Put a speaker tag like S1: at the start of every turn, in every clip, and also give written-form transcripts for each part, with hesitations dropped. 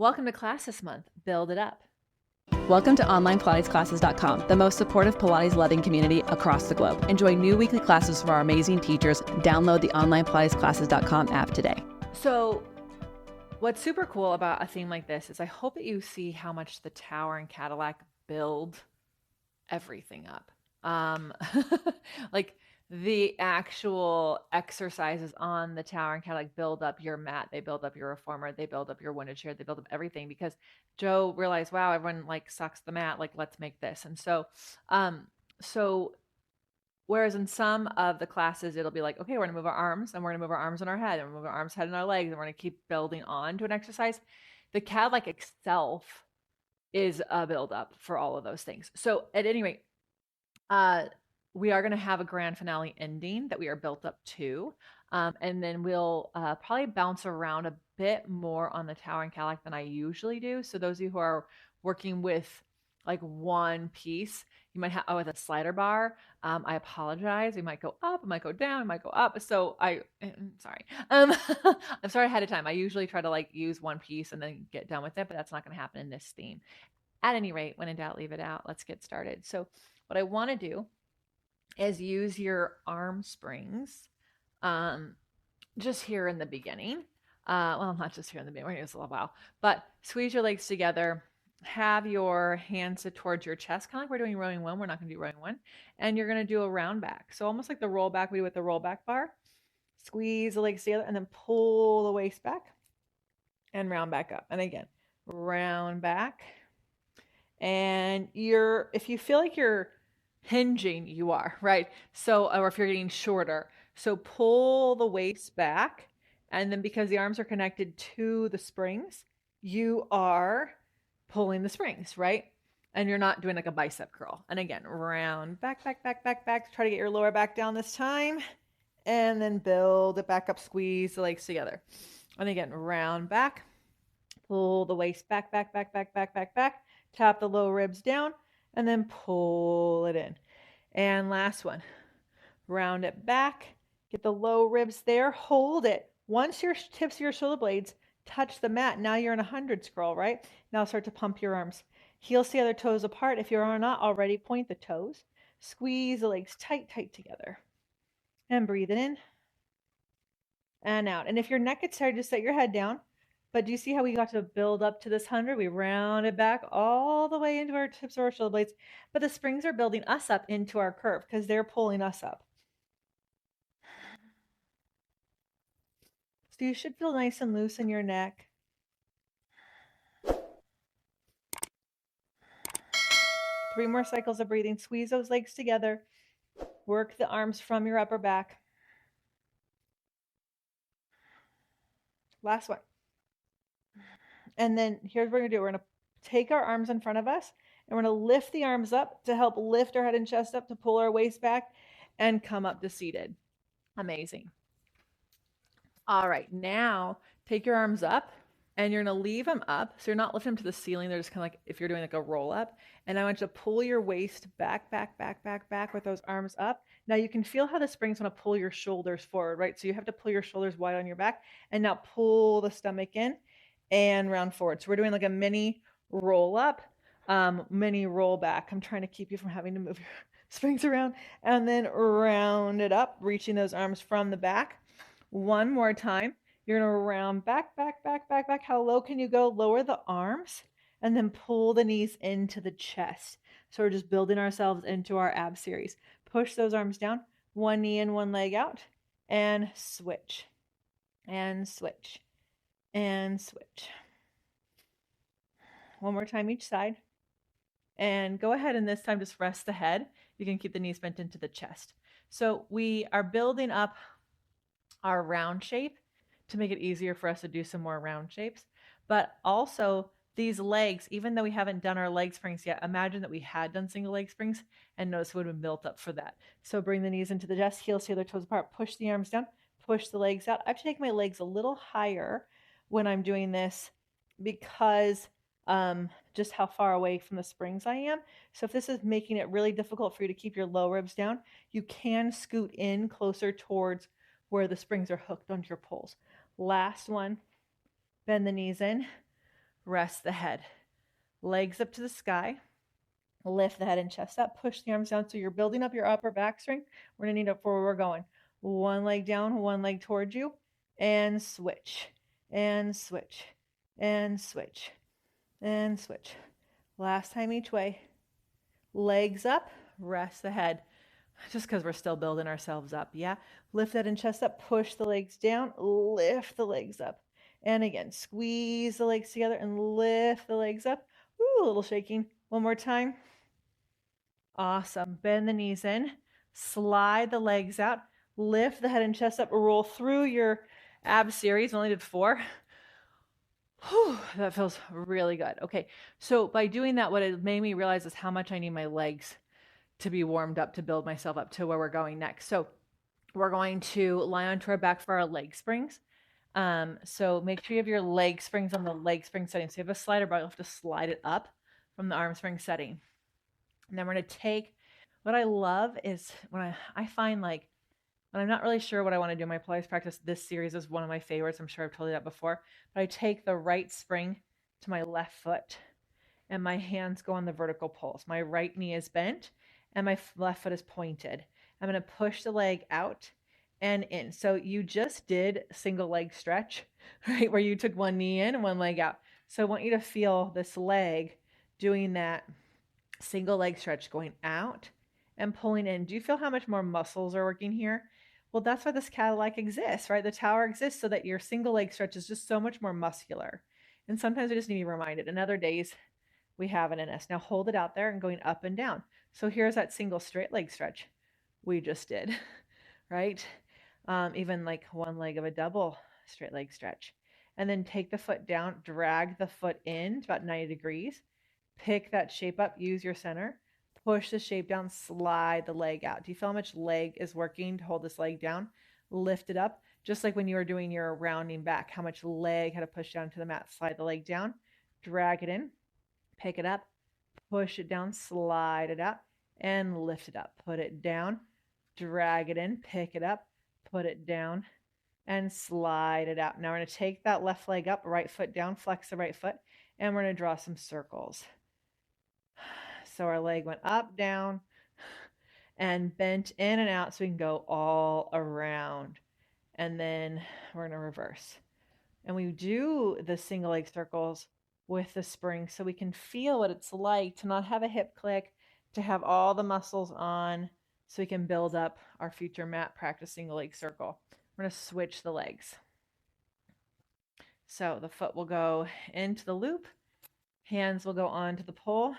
S1: Welcome to class this month. Build it up.
S2: Welcome to OnlinePilatesClasses.com, the most supportive Pilates-loving community across the globe. Enjoy new weekly classes from our amazing teachers. Download the OnlinePilatesClasses.com app today.
S1: So what's super cool about a theme like this is I hope that you see how much the Tower and Cadillac build everything up. Like the actual exercises on the Tower and Cadillac build up your mat, they build up your reformer, they build up your winded chair, they build up everything, because Joe realized, wow, everyone like sucks the mat, like let's make this. And so whereas in some of the classes it'll be like, okay, we're gonna move our arms, and we're gonna move our arms on our head, and we're gonna move our arms, head, and our legs, and we're gonna keep building on to an exercise. The Cadillac itself is a build up for all of those things. So at any rate, we are going to have a grand finale ending that we are built up to. And then we'll probably bounce around a bit more on the Tower and Cadillac than I usually do. So those of you who are working with like one piece, you might have with a slider bar. I apologize. We might go up, it might go down, it might go up. So I'm sorry. I'm sorry ahead of time. I usually try to like use one piece and then get done with it, but that's not going to happen in this theme. At any rate, when in doubt, leave it out. Let's get started. So what I want to do is use your arm springs just here in the beginning. Well, not just here in the beginning, we're going to use a little while, but squeeze your legs together, have your hands towards your chest, kind of like we're doing rowing one. We're not going to do rowing one. And you're going to do a round back. So almost like the roll back we do with the rollback bar. Squeeze the legs together and then pull the waist back and round back up. And again, round back. And if you feel like you're hinging, you are, right? So, or if you're getting shorter, so pull the waist back, and then because the arms are connected to the springs, you are pulling the springs, right? And you're not doing like a bicep curl. And again, round back, back, back, back, back. Try to get your lower back down this time, and then build it back up, squeeze the legs together. And again, round back, pull the waist back, back, back, back, back, back, back. Tap the low ribs down, and then pull it in. And last one, round it back, get the low ribs there, hold it. Once your tips of your shoulder blades touch the mat, now you're in a 100 scroll, right? Now start to pump your arms. Heels the other toes apart. If you are not already, point the toes. Squeeze the legs tight, tight together. And breathe it in and out. And if your neck gets tired, just set your head down. But do you see how we got to build up to this 100? We round it back all the way into our tips of our shoulder blades. But the springs are building us up into our curve because they're pulling us up. So you should feel nice and loose in your neck. Three more cycles of breathing. Squeeze those legs together. Work the arms from your upper back. Last one. And then here's what we're going to do. We're going to take our arms in front of us, and we're going to lift the arms up to help lift our head and chest up, to pull our waist back and come up to seated. Amazing. All right, now take your arms up, and you're going to leave them up. So you're not lifting them to the ceiling. They're just kind of like if you're doing like a roll up. And I want you to pull your waist back, back, back, back, back with those arms up. Now you can feel how the springs want to pull your shoulders forward, right? So you have to pull your shoulders wide on your back, and now pull the stomach in and round forward. So we're doing like a mini roll up, mini roll back. I'm trying to keep you from having to move your springs around, and then round it up, reaching those arms from the back. One more time. You're going to round back, back, back, back, back. How low can you go? Lower the arms and then pull the knees into the chest. So we're just building ourselves into our ab series. Push those arms down, one knee in, one leg out, and switch, and switch, and switch. One more time each side. And go ahead and this time just rest the head. You can keep the knees bent into the chest. So we are building up our round shape to make it easier for us to do some more round shapes. But also these legs, even though we haven't done our leg springs yet, imagine that we had done single leg springs and notice it would have been built up for that. So bring the knees into the chest, heels to the other toes apart, push the arms down, push the legs out. I have to take my legs a little higher when I'm doing this because just how far away from the springs I am. So if this is making it really difficult for you to keep your low ribs down, you can scoot in closer towards where the springs are hooked onto your poles. Last one, bend the knees in, rest the head. Legs up to the sky. Lift the head and chest up. Push the arms down. So you're building up your upper back strength. We're going to need it for where we're going. One leg down, one leg towards you, and switch, and switch, and switch, and switch. Last time each way. Legs up, rest the head. Just because we're still building ourselves up, yeah? Lift that and chest up, push the legs down, lift the legs up. And again, squeeze the legs together and lift the legs up. Ooh, a little shaking. One more time. Awesome. Bend the knees in, slide the legs out, lift the head and chest up, roll through your ab series. We only did 4. Whew, that feels really good. Okay, so by doing that, what it made me realize is how much I need my legs to be warmed up to build myself up to where we're going next. So we're going to lie onto our back for our leg springs. So make sure you have your leg springs on the leg spring setting. So you have a slider bar, you'll have to slide it up from the arm spring setting. And then we're going to take, what I love is when I find like, when I'm not really sure what I want to do in my Pilates practice, this series is one of my favorites. I'm sure I've told you that before. But I take the right spring to my left foot and my hands go on the vertical pulse. My right knee is bent and my left foot is pointed. I'm going to push the leg out and in. So you just did single leg stretch, right? Where you took one knee in and one leg out. So I want you to feel this leg doing that single leg stretch, going out and pulling in. Do you feel how much more muscles are working here? Well, that's why this Cadillac exists, right? The tower exists so that your single leg stretch is just so much more muscular. And sometimes we just need to be reminded. And other days we have it in us. Now hold it out there and going up and down. So here's that single straight leg stretch we just did, right? Even like one leg of a double straight leg stretch. And then take the foot down, drag the foot in to about 90 degrees. Pick that shape up, use your center, push the shape down, slide the leg out. Do you feel how much leg is working to hold this leg down? Lift it up, just like when you were doing your rounding back, how much leg had to push down to the mat. Slide the leg down, drag it in, pick it up, push it down, slide it out, and lift it up. Put it down, drag it in, pick it up, put it down, and slide it out. Now we're going to take that left leg up, right foot down, flex the right foot, and we're going to draw some circles. So our leg went up, down, and bent in and out so we can go all around. And then we're going to reverse. And we do the single leg circles with the spring so we can feel what it's like to not have a hip click, to have all the muscles on so we can build up our future mat practice single leg circle. We're going to switch the legs. So the foot will go into the loop, hands will go onto the pole,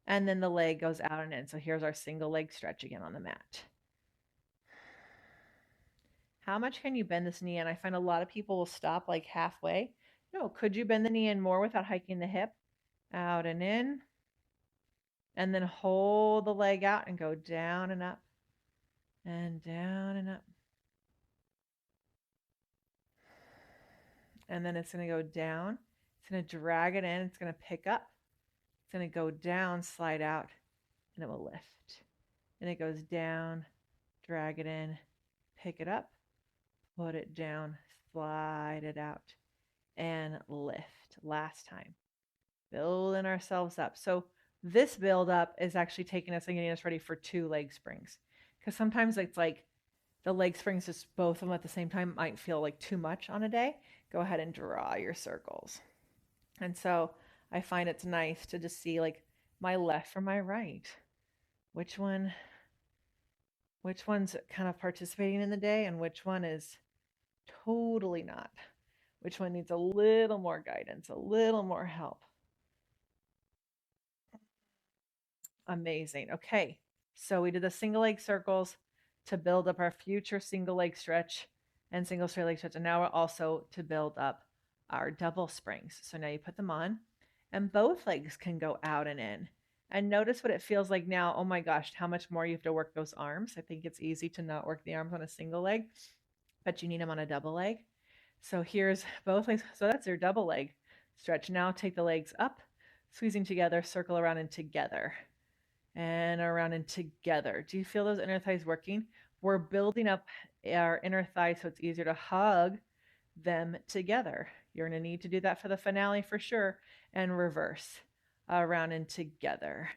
S1: and then the leg goes out and in. So here's our single leg stretch again on the mat. How much can you bend this knee in? I find a lot of people will stop like halfway. No, could you bend the knee in more without hiking the hip? Out and in. And then hold the leg out and go down and up. And down and up. And then it's going to go down. It's going to drag it in. It's going to pick up. It's going to go down, slide out, and it will lift. And it goes down, drag it in, pick it up, put it down, slide it out, and lift. Last time. Building ourselves up. So this build up is actually taking us and getting us ready for 2 leg springs. Because sometimes it's like the leg springs, just both of them at the same time, might feel like too much on a day. Go ahead and draw your circles. And so I find it's nice to just see like my left from my right. Which one's kind of participating in the day and which one is totally not. Which one needs a little more guidance, a little more help. Amazing. Okay, so we did the single leg circles to build up our future single leg stretch and single straight leg stretch. And now we're also to build up our double springs. So now you put them on and both legs can go out and in. And notice what it feels like now. Oh my gosh, how much more you have to work those arms. I think it's easy to not work the arms on a single leg, but you need them on a double leg. So here's both legs. So that's your double leg stretch. Now take the legs up, squeezing together, circle around and together. And around and together. Do you feel those inner thighs working? We're building up our inner thighs so it's easier to hug them together. You're going to need to do that for the finale for sure. And reverse around and together.